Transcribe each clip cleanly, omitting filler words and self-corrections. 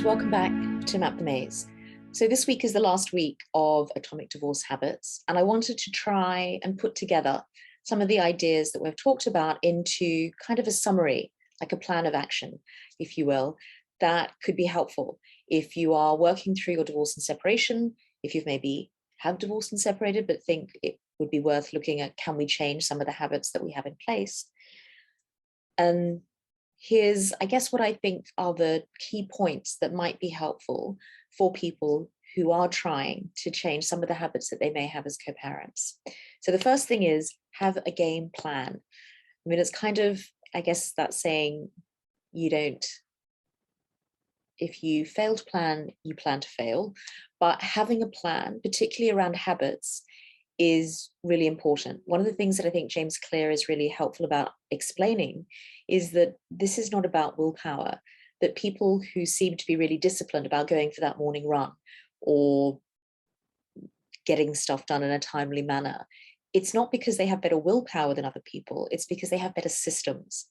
welcome back to Map the Maze. So this week is the last week of Atomic Divorce Habits, and I wanted to try and put together some of the ideas that we've talked about into kind of a summary, like a plan of action, if you will, that could be helpful if you are working through your divorce and separation, if you've maybe have divorced and separated, but think it would be worth looking at, can we change some of the habits that we have in place? And here's, I guess, what I think are the key points that might be helpful for people who are trying to change some of the habits that they may have as co-parents. So the first thing is have a game plan. I mean, it's kind of, I guess, that saying, if you fail to plan, you plan to fail. But having a plan, particularly around habits, is really important. One of the things that I think James Clear is really helpful about explaining is that this is not about willpower, that people who seem to be really disciplined about going for that morning run or getting stuff done in a timely manner, it's not because they have better willpower than other people, it's because they have better systems.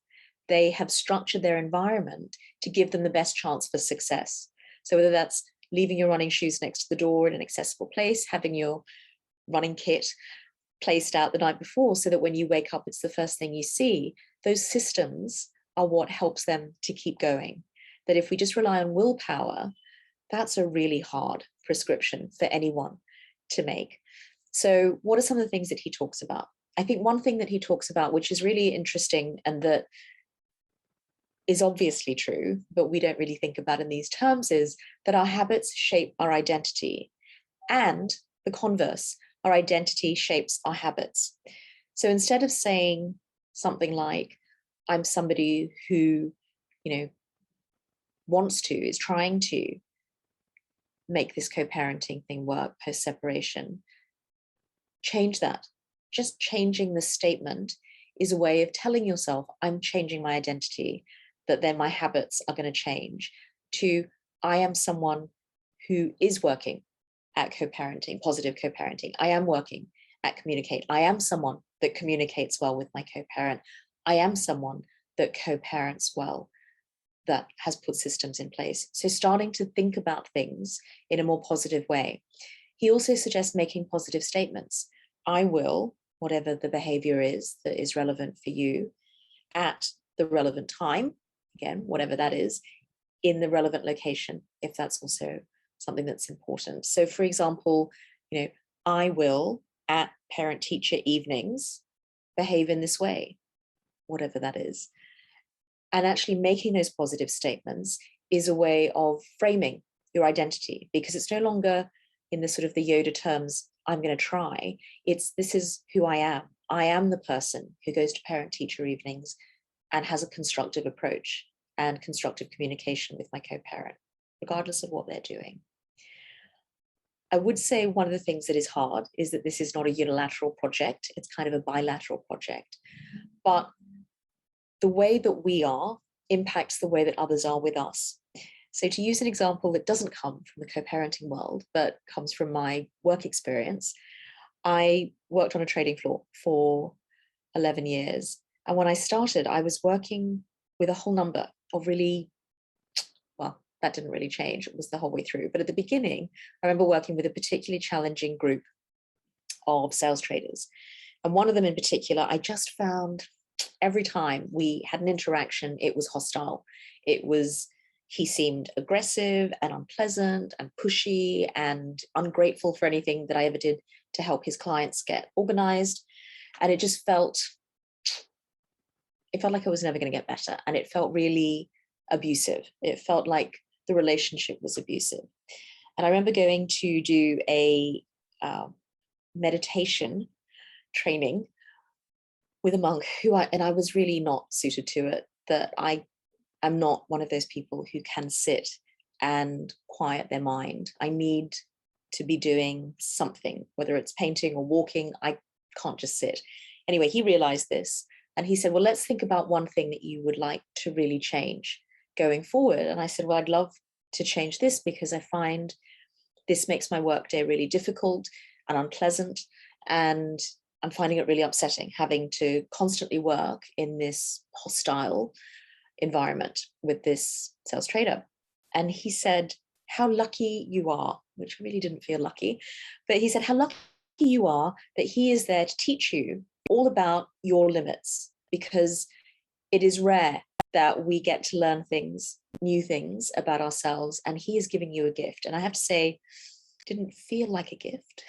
They have structured their environment to give them the best chance for success. So whether that's leaving your running shoes next to the door in an accessible place, having your running kit placed out the night before so that when you wake up, it's the first thing you see. Those systems are what helps them to keep going. That if we just rely on willpower, that's a really hard prescription for anyone to make. So what are some of the things that he talks about? I think one thing that he talks about, which is really interesting and that is obviously true, but we don't really think about in these terms, is that our habits shape our identity, and the converse, our identity shapes our habits. So instead of saying something like, I'm somebody who, is trying to make this co-parenting thing work post-separation, change that. Just changing the statement is a way of telling yourself, I'm changing my identity, that then my habits are going to change, to I am someone who is working at co-parenting, positive co-parenting. I am working at communicate. I am someone that communicates well with my co-parent. I am someone that co-parents well, that has put systems in place. So starting to think about things in a more positive way. He also suggests making positive statements. I will, whatever the behavior is that is relevant for you, at the relevant time, again, whatever that is, in the relevant location, if that's also something that's important. So for example, I will at parent-teacher evenings behave in this way, whatever that is. And actually making those positive statements is a way of framing your identity, because it's no longer in the sort of the Yoda terms, I'm going to try. It's, this is who I am. I am the person who goes to parent-teacher evenings and has a constructive approach and constructive communication with my co-parent, regardless of what they're doing. I would say one of the things that is hard is that this is not a unilateral project. It's kind of a bilateral project. But the way that we are impacts the way that others are with us. So to use an example that doesn't come from the co-parenting world, but comes from my work experience, I worked on a trading floor for 11 years. And when I started, I was working with a whole number of really, well, that didn't really change. It was the whole way through. But at the beginning, I remember working with a particularly challenging group of sales traders. And one of them in particular, I just found every time we had an interaction, it was hostile. He seemed aggressive and unpleasant and pushy and ungrateful for anything that I ever did to help his clients get organized. And it felt like I was never going to get better. And it felt really abusive. It felt like the relationship was abusive. And I remember going to do a meditation training with a monk and I was really not suited to it, that I'm not one of those people who can sit and quiet their mind. I need to be doing something, whether it's painting or walking. I can't just sit. Anyway, he realized this and he said, well, let's think about one thing that you would like to really change going forward. And I said, well, I'd love to change this because I find this makes my workday really difficult and unpleasant. And I'm finding it really upsetting having to constantly work in this hostile environment with this sales trader. And he said, how lucky you are, which really didn't feel lucky, but he said, how lucky you are that he is there to teach you all about your limits, because it is rare that we get to learn things, new things about ourselves, and he is giving you a gift. And I have to say, it didn't feel like a gift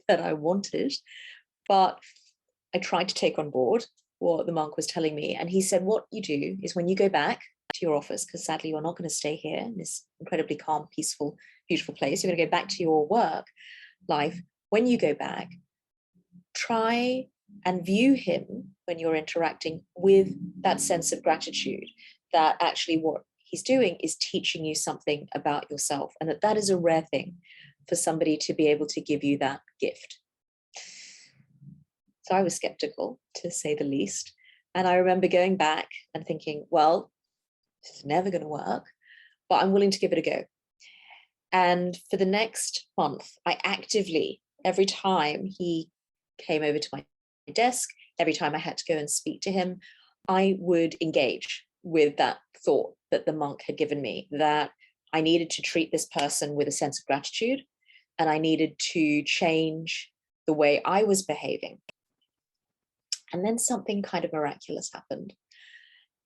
that I wanted, but I tried to take on board what the monk was telling me. And he said, what you do is when you go back to your office, because sadly you're not going to stay here in this incredibly calm, peaceful, beautiful place, you're going to go back to your work life. When you go back, try and view him when you're interacting with that sense of gratitude, that actually what he's doing is teaching you something about yourself, and that is a rare thing for somebody to be able to give you that gift. So I was skeptical, to say the least. And I remember going back and thinking, well, this is never going to work, but I'm willing to give it a go. And for the next month, I actively, every time he came over to my desk, every time I had to go and speak to him, I would engage with that thought that the monk had given me, that I needed to treat this person with a sense of gratitude, and I needed to change the way I was behaving. And then something kind of miraculous happened.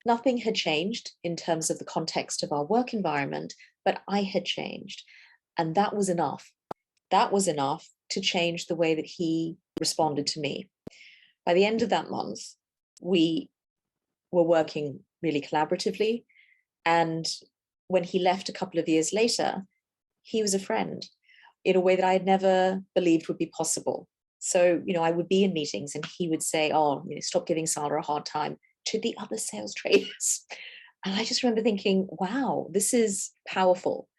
Nothing had changed in terms of the context of our work environment, but I had changed. And that was enough. That was enough to change the way that he responded to me. By the end of that month, we were working really collaboratively. And when he left a couple of years later, he was a friend in a way that I had never believed would be possible. So, I would be in meetings and he would say, oh, stop giving Sala a hard time, to the other sales traders. And I just remember thinking, wow, this is powerful.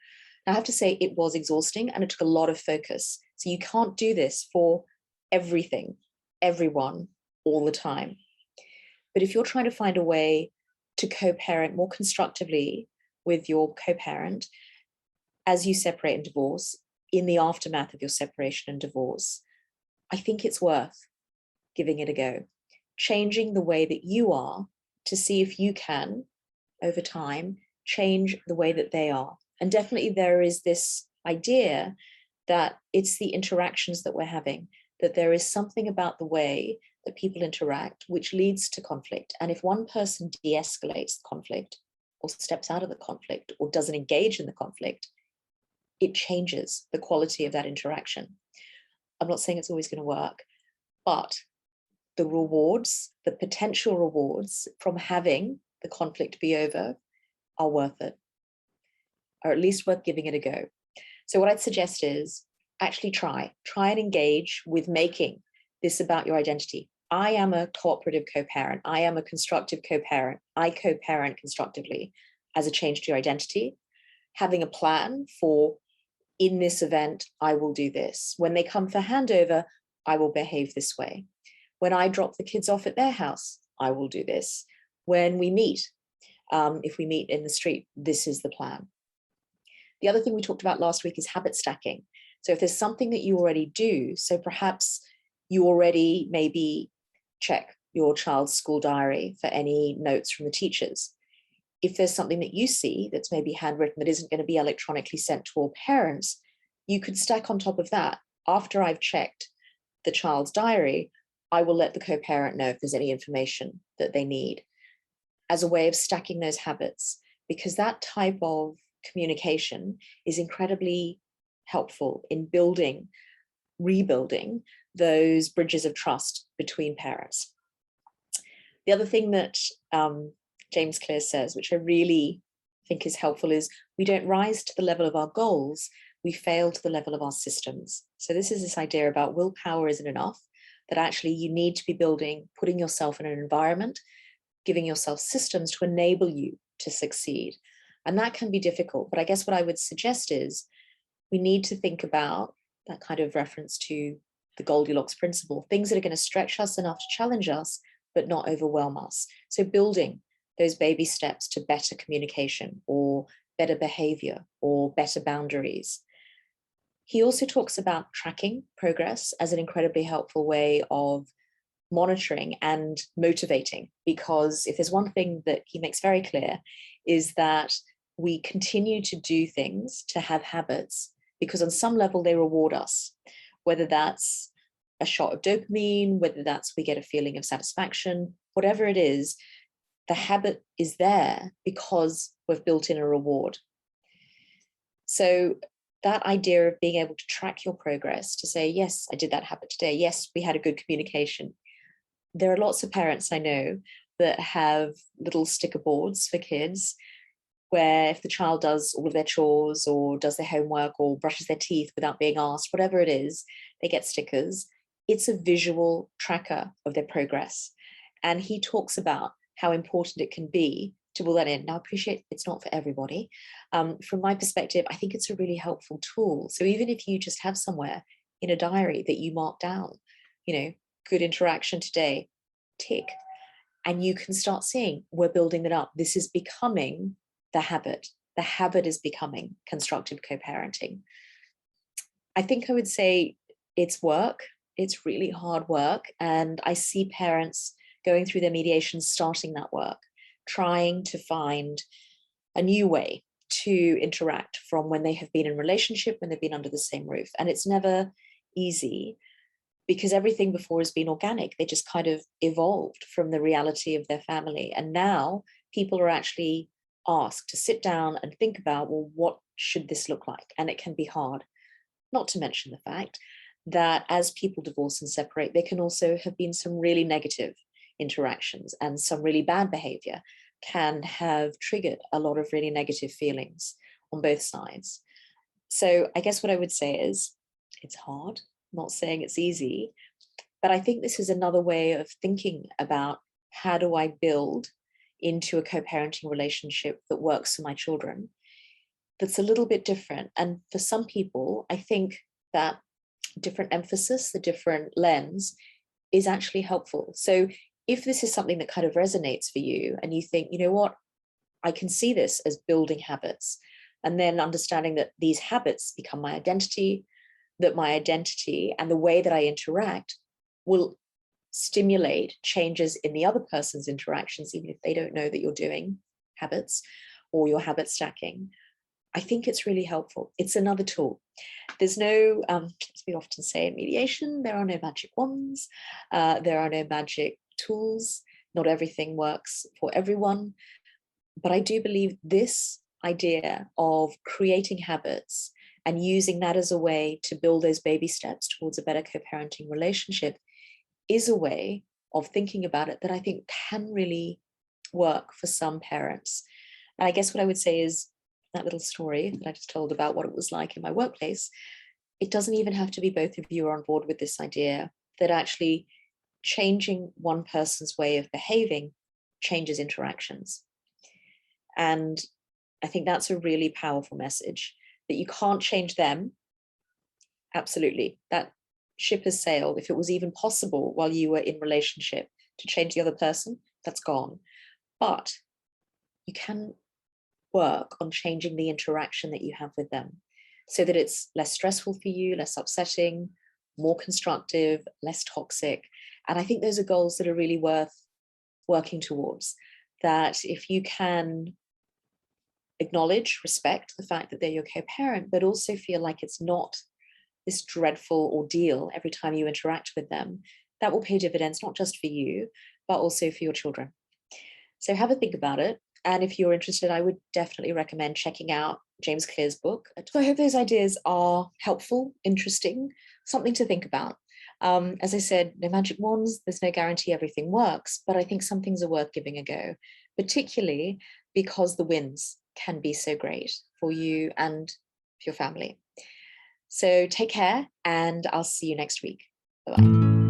Now, I have to say it was exhausting and it took a lot of focus. So you can't do this for everything, everyone, all the time. But if you're trying to find a way to co-parent more constructively with your co-parent as you separate and divorce, in the aftermath of your separation and divorce, I think it's worth giving it a go. Changing the way that you are to see if you can, over time, change the way that they are. And definitely there is this idea that it's the interactions that we're having, that there is something about the way that people interact which leads to conflict. And if one person de-escalates the conflict or steps out of the conflict or doesn't engage in the conflict, it changes the quality of that interaction. I'm not saying it's always going to work, but the rewards, the potential rewards from having the conflict be over are worth it, or at least worth giving it a go. So what I'd suggest is actually try and engage with making this about your identity. I am a cooperative co-parent. I am a constructive co-parent. I co-parent constructively as a change to your identity, having a plan for, in this event, I will do this. When they come for handover, I will behave this way. When I drop the kids off at their house, I will do this. When we meet, if we meet in the street, this is the plan. The other thing we talked about last week is habit stacking. So if there's something that you already do, so perhaps you already maybe check your child's school diary for any notes from the teachers. If there's something that you see that's maybe handwritten that isn't going to be electronically sent to all parents, you could stack on top of that. After I've checked the child's diary, I will let the co-parent know if there's any information that they need, as a way of stacking those habits, because that type of communication is incredibly helpful in rebuilding those bridges of trust between parents. The other thing that James Clear says, which I really think is helpful, is we don't rise to the level of our goals, we fail to the level of our systems. So this is this idea about willpower isn't enough, that actually you need to be putting yourself in an environment, giving yourself systems to enable you to succeed. And that can be difficult, but I guess what I would suggest is we need to think about that kind of reference to the Goldilocks principle, things that are going to stretch us enough to challenge us, but not overwhelm us. So building those baby steps to better communication or better behavior or better boundaries. He also talks about tracking progress as an incredibly helpful way of monitoring and motivating, because if there's one thing that he makes very clear is that we continue to do things, to have habits, because on some level they reward us, whether that's a shot of dopamine, whether that's we get a feeling of satisfaction, whatever it is, the habit is there because we've built in a reward. So that idea of being able to track your progress, to say, yes, I did that habit today. Yes, we had a good communication. There are lots of parents I know that have little sticker boards for kids where if the child does all of their chores or does their homework or brushes their teeth without being asked, whatever it is, they get stickers. It's a visual tracker of their progress. And he talks about how important it can be to build that in. Now, I appreciate it's not for everybody. From my perspective, I think it's a really helpful tool. So even if you just have somewhere in a diary that you mark down, good interaction today, tick, and you can start seeing we're building that up. This is becoming the habit. The habit is becoming constructive co-parenting. I think I would say it's work. It's really hard work. And I see parents going through their mediation, starting that work, trying to find a new way to interact from when they have been in relationship, when they've been under the same roof. And it's never easy because everything before has been organic. They just kind of evolved from the reality of their family. And now people are actually asked to sit down and think about, well, what should this look like? And it can be hard, not to mention the fact that as people divorce and separate, there can also have been some really negative interactions, and some really bad behavior can have triggered a lot of really negative feelings on both sides. So I guess what I would say is it's hard. I'm not saying it's easy, but I think this is another way of thinking about how do I build into a co-parenting relationship that works for my children, that's a little bit different. And for some people, I think that different emphasis, the different lens is actually helpful. So if this is something that kind of resonates for you and you think, you know what, I can see this as building habits, and then understanding that these habits become my identity, that my identity and the way that I interact will stimulate changes in the other person's interactions, even if they don't know that you're doing habits or you're habit stacking. I think it's really helpful. It's another tool. There's no, as we often say in mediation, there are no magic wands. There are no magic tools. Not everything works for everyone. But I do believe this idea of creating habits and using that as a way to build those baby steps towards a better co-parenting relationship is a way of thinking about it that I think can really work for some parents. And I guess what I would say is that little story that I just told about what it was like in my workplace, it doesn't even have to be both of you are on board with this idea that actually changing one person's way of behaving changes interactions. And I think that's a really powerful message, that you can't change them. Absolutely. That ship has sailed. If it was even possible while you were in relationship to change the other person, that's gone. But you can work on changing the interaction that you have with them so that it's less stressful for you, less upsetting, more constructive, less toxic. And I think those are goals that are really worth working towards. That if you can acknowledge, respect the fact that they're your co-parent, but also feel like it's not this dreadful ordeal every time you interact with them, that will pay dividends, not just for you, but also for your children. So have a think about it. And if you're interested, I would definitely recommend checking out James Clear's book. So I hope those ideas are helpful, interesting, something to think about. As I said, no magic wands, there's no guarantee everything works, but I think some things are worth giving a go, particularly because the wins can be so great for you and for your family. So take care, and I'll see you next week. Bye-bye.